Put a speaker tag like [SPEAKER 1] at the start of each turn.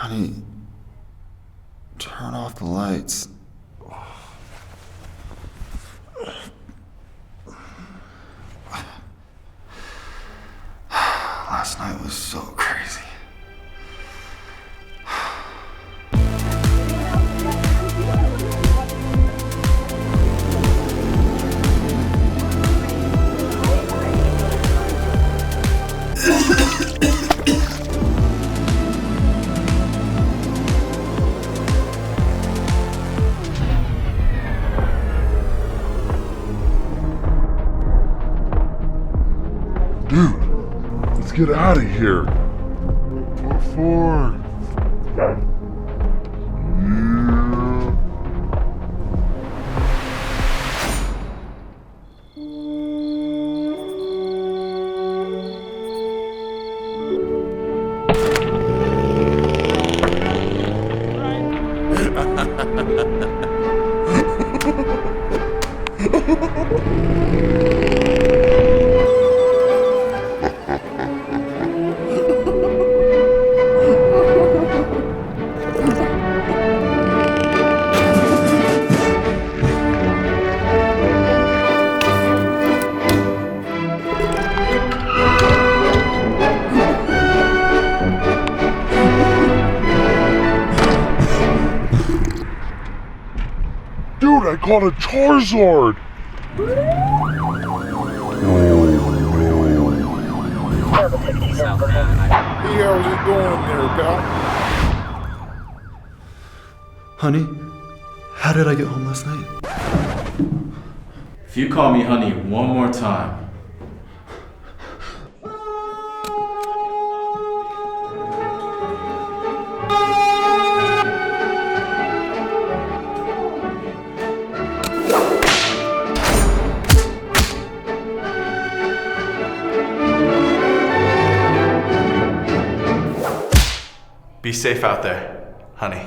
[SPEAKER 1] Honey, turn off the lights. Last night was so crazy.
[SPEAKER 2] Dude, let's get out of here. What for? Yeah. Dude, I caught a Charizard!
[SPEAKER 3] Hey, how's it going there, pal?
[SPEAKER 1] Honey, how did I get home last night?
[SPEAKER 4] If you call me honey one more time, be safe out there, honey.